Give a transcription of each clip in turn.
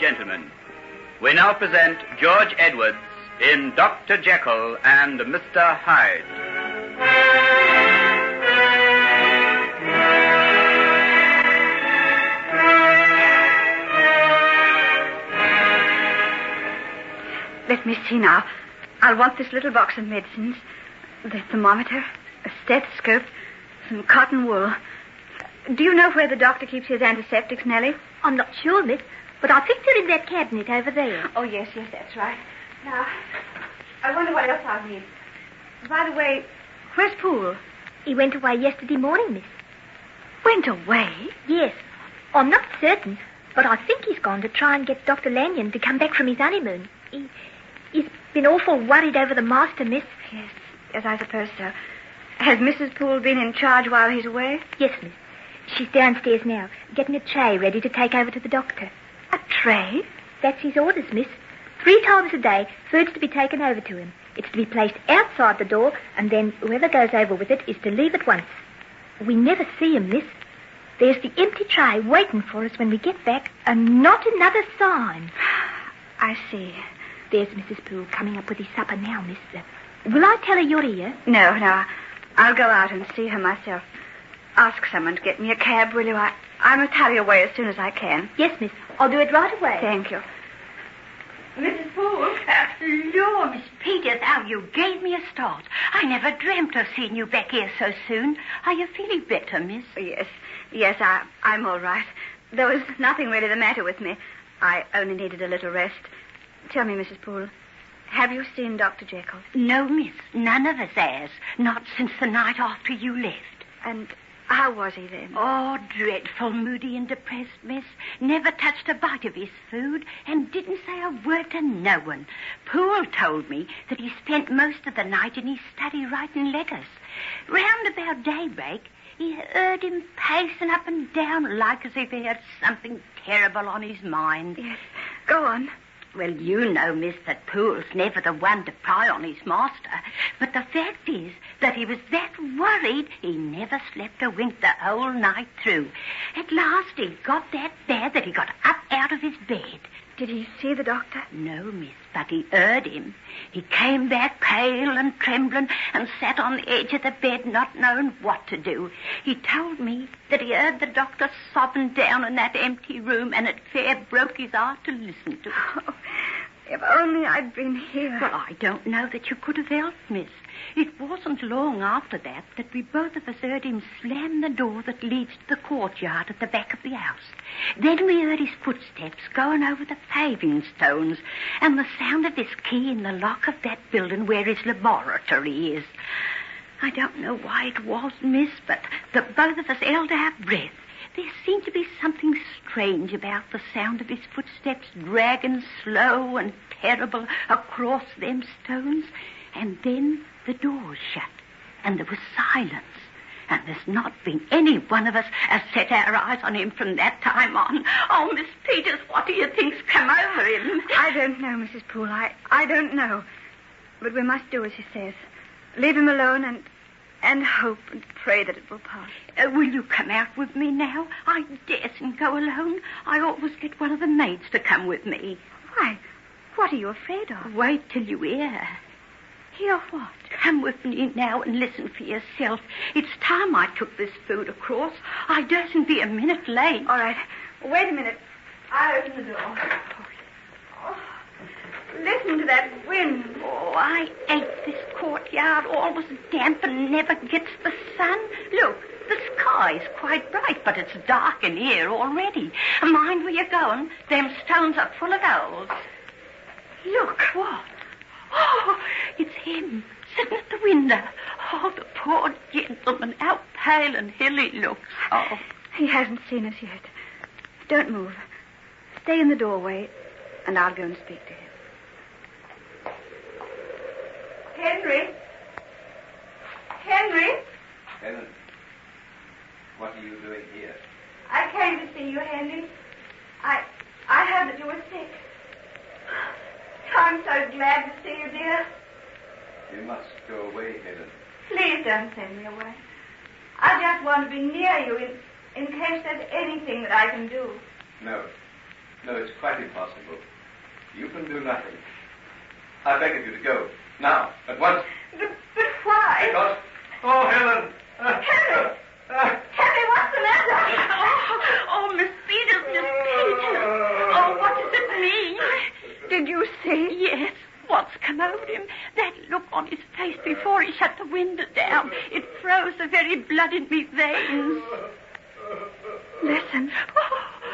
gentlemen, we now present George Edwards in Dr. Jekyll and Mr. Hyde. Let me see now. I'll want this little box of medicines, the thermometer, a stethoscope, some cotton wool. Do you know where the doctor keeps his antiseptics, Nellie? I'm not sure, miss, but I think they're in that cabinet over there. Oh, yes, that's right. Now, I wonder what else I'll need. By the way, where's Poole? He went away yesterday morning, miss. Went away? Yes. I'm not certain, but I think he's gone to try and get Dr. Lanyon to come back from his honeymoon. He's been awful worried over the master, miss. Yes, I suppose so. Has Mrs. Poole been in charge while he's away? Yes, miss. She's downstairs now, getting a tray ready to take over to the doctor. A tray? That's his orders, miss. 3 times a day, food's to be taken over to him. It's to be placed outside the door, and then whoever goes over with it is to leave at once. We never see him, miss. There's the empty tray waiting for us when we get back, and not another sign. I see. There's Mrs. Poole coming up with his supper now, miss. Will I tell her you're here? No. I'll go out and see her myself. Ask someone to get me a cab, will you? I must hurry away as soon as I can. Yes, miss. I'll do it right away. Thank you. Mrs. Poole? Lord, Miss Peters, how you gave me a start. I never dreamt of seeing you back here so soon. Are you feeling better, miss? Yes, I'm all right. There was nothing really the matter with me. I only needed a little rest. Tell me, Mrs. Poole, have you seen Dr. Jekyll? No, miss. None of us has. Not since the night after you left. And how was he then? Oh, dreadful, moody and depressed, miss. Never touched a bite of his food and didn't say a word to no one. Poole told me that he spent most of the night in his study writing letters. Round about daybreak, he heard him pacing up and down like as if he had something terrible on his mind. Yes, go on. Well, you know, miss, that Poole's never the one to pry on his master. But the fact is that he was that worried he never slept a wink the whole night through. At last he got that bad that he got up out of his bed. Did he see the doctor? No, miss, but he heard him. He came back pale and trembling and sat on the edge of the bed not knowing what to do. He told me that he heard the doctor sobbing down in that empty room and it fair broke his heart to listen to it. Oh, if only I'd been here. Well, I don't know that you could have helped, miss. It wasn't long after that we both of us heard him slam the door that leads to the courtyard at the back of the house. Then we heard his footsteps going over the paving stones and the sound of his key in the lock of that building where his laboratory is. I don't know why it was, miss, but the both of us held our breath. There seemed to be something strange about the sound of his footsteps dragging slow and terrible across them stones. And then the door was shut, and there was silence. And there's not been any one of us has set our eyes on him from that time on. Oh, Miss Peters, what do you think's come over him? I don't know, Mrs. Poole. I don't know. But we must do as he says. Leave him alone and hope and pray that it will pass. Will you come out with me now? I daresn't go alone. I always get one of the maids to come with me. Why? What are you afraid of? Wait till you hear. Hear what? Come with me now and listen for yourself. It's time I took this food across. I dursn't be a minute late. All right. Wait a minute. I'll open the door. Oh, listen to that wind. Oh, I hate this courtyard. Always damp and never gets the sun. Look, the sky's quite bright, but it's dark in here already. Mind where you're going. Them stones are full of holes. Look. What? Oh, it's him, sitting at the window. Oh, the poor gentleman, how pale and ill he looks. Oh. He hasn't seen us yet. Don't move. Stay in the doorway, and I'll go and speak to him. Henry? Helen, what are you doing here? I came to see you, Henry. I heard that you were sick. I'm so glad to see you, dear. You must go away, Helen. Please don't send me away. I just want to be near you in case there's anything that I can do. No, No, it's quite impossible. You can do nothing. I beg of you to go. Now, at once. But why? Because... Oh, Helen! Henry! Henry, what's the matter? Oh, Miss Peters, Miss Peters. Oh, what does it mean? Did you see? Yes. What's come over him? That look on his face before he shut the window down. It froze the very blood in me veins. Listen.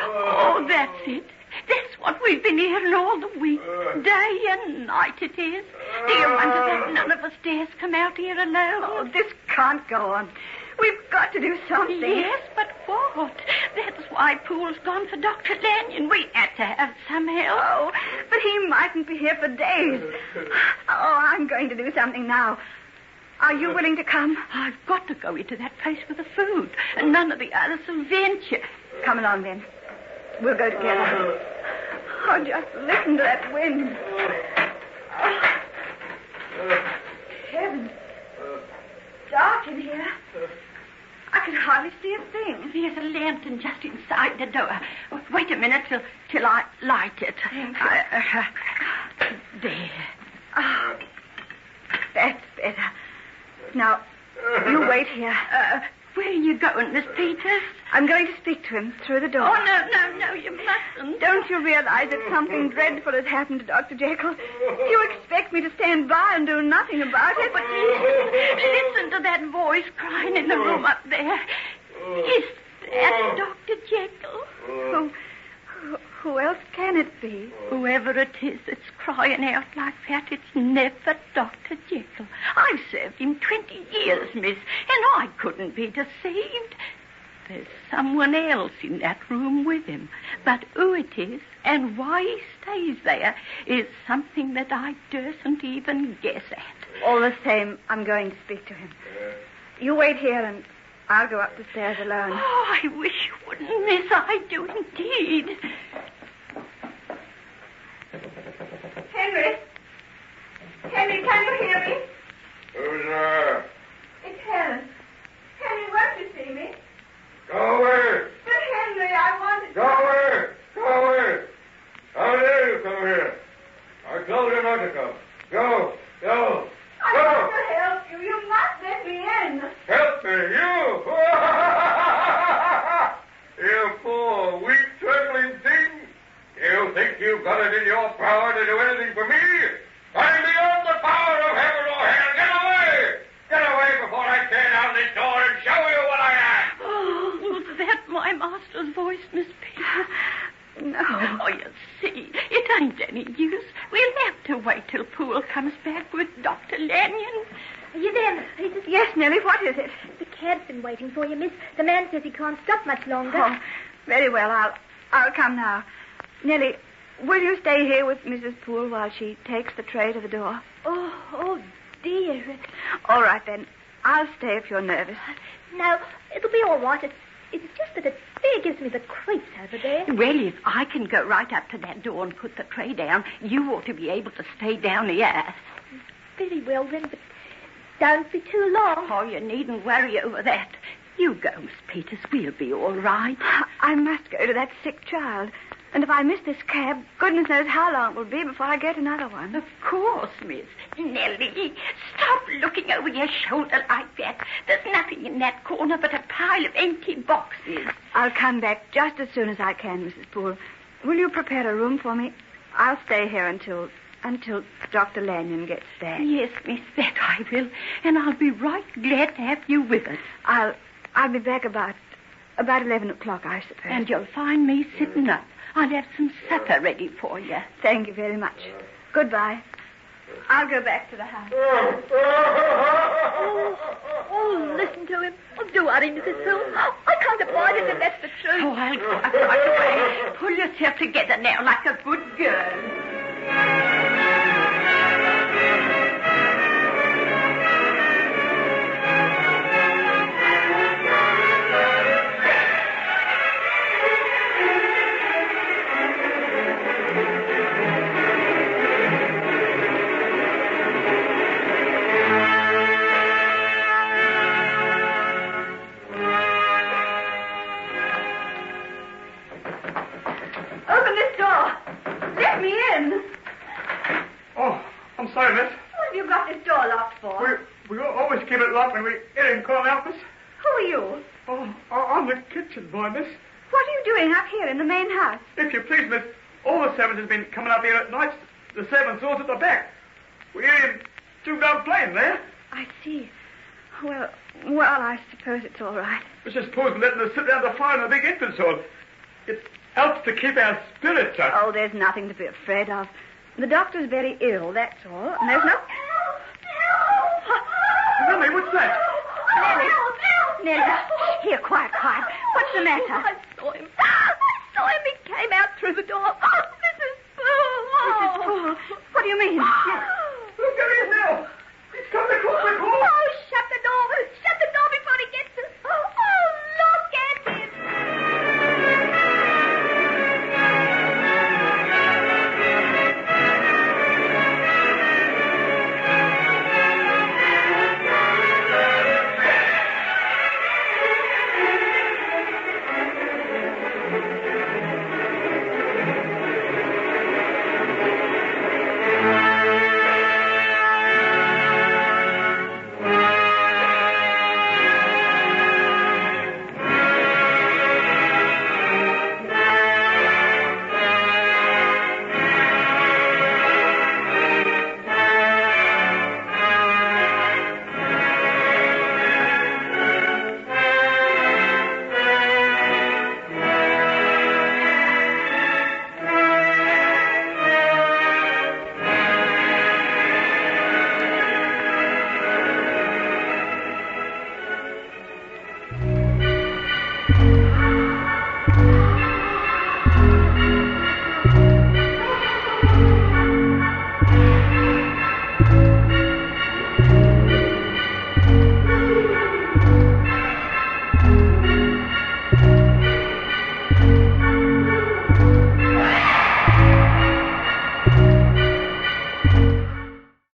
Oh, that's it. That's what we've been hearing all the week. Day and night it is. Do you wonder that none of us dares come out here alone? Oh, this can't go on. We've got to do something. Yes, but what? That's why Poole's gone for Dr. Lanyon. We had to have some help. Oh, but he mightn't be here for days. Oh, I'm going to do something now. Are you willing to come? I've got to go into that place with the food, and none of the others will venture. Come along, then. We'll go together. Oh, just listen to that wind. Heavens. Dark in here. I can hardly see a thing. There's a lantern just inside the door. Wait a minute till I light it. There. Oh, that's better. Now, you wait here. Where are you going, Miss Peters? I'm going to speak to him through the door. Oh, no, you mustn't. Don't you realize that something dreadful has happened to Dr. Jekyll? Do you expect me to stand by and do nothing about it? But listen to that voice crying in the room up there. Is that Dr. Jekyll? Who else can it be? Whoever it is that's crying out like that, it's never Dr. Jekyll. I've served him 20 years, miss, and I couldn't be deceived. There's someone else in that room with him. But who it is and why he stays there is something that I dursn't even guess at. All the same, I'm going to speak to him. You wait here and I'll go up the stairs alone. Oh, I wish you wouldn't, miss. I do indeed. Henry? Henry, can you hear me? Who's there? It's Helen. Henry, won't you see me? Go away! But Henry, I wanted... Go away! Go away! How dare you come here? I told you not to come. Go! Go! I want to help you. You must let me in. Help me, you! You poor, weak, trembling thing! You think you've got it in your power to do anything for me? I'm beyond the power of heaven or hell. Get away! Get away before I tear down this door and show you what I am! Oh, was that my master's voice, Miss Peters? No. Oh, you see, it ain't any use. We'll have to wait till Poole comes back with Dr. Lanyon. Are you there, Miss Peters? Yes, Nellie, what is it? The cab's been waiting for you, miss. The man says he can't stop much longer. Oh, very well. I'll come now. Nellie, will you stay here with Mrs. Poole while she takes the tray to the door? Oh, dear. All right, then. I'll stay if you're nervous. No, it'll be all right. It's just that it fair gives me the creeps over there. Well, if I can go right up to that door and put the tray down, you ought to be able to stay down here. Very well, then, but don't be too long. Oh, you needn't worry over that. You go, Miss Peters. We'll be all right. I must go to that sick child. And if I miss this cab, goodness knows how long it will be before I get another one. Of course, miss. Nellie, stop looking over your shoulder like that. There's nothing in that corner but a pile of empty boxes. I'll come back just as soon as I can, Mrs. Poole. Will you prepare a room for me? I'll stay here until Dr. Lanyon gets back. Yes, miss, that I will. And I'll be right glad to have you with us. I'll be back about 11 o'clock, I suppose. And you'll find me sitting up. I'll have some supper ready for you. Thank you very much. Goodbye. I'll go back to the house. Oh, listen to him. Oh, do worry, Mrs. Poole. Oh, I can't abide it if that's the truth. Oh, I'll go up right away. Pull yourself together now like a good girl. Open this door, keep it locked when we get in, Colonel Alphys. Who are you? Oh, I'm the kitchen boy, miss. What are you doing up here in the main house? If you please, miss, all the servants has been coming up here at night. The servants' all at the back. We hear him two dogs playing there. I see. Well, I suppose it's all right. Mrs. Poe's letting us sit round the fire in the big entrance hall. It helps to keep our spirits up. Oh, there's nothing to be afraid of. The doctor's very ill, that's all. And there's no... Nellie, what's that? Nellie, here, quiet. What's the matter? I saw him. He came out through the door. Oh, Mrs. Poole. Mrs. Poole, what do you mean? Look at him now.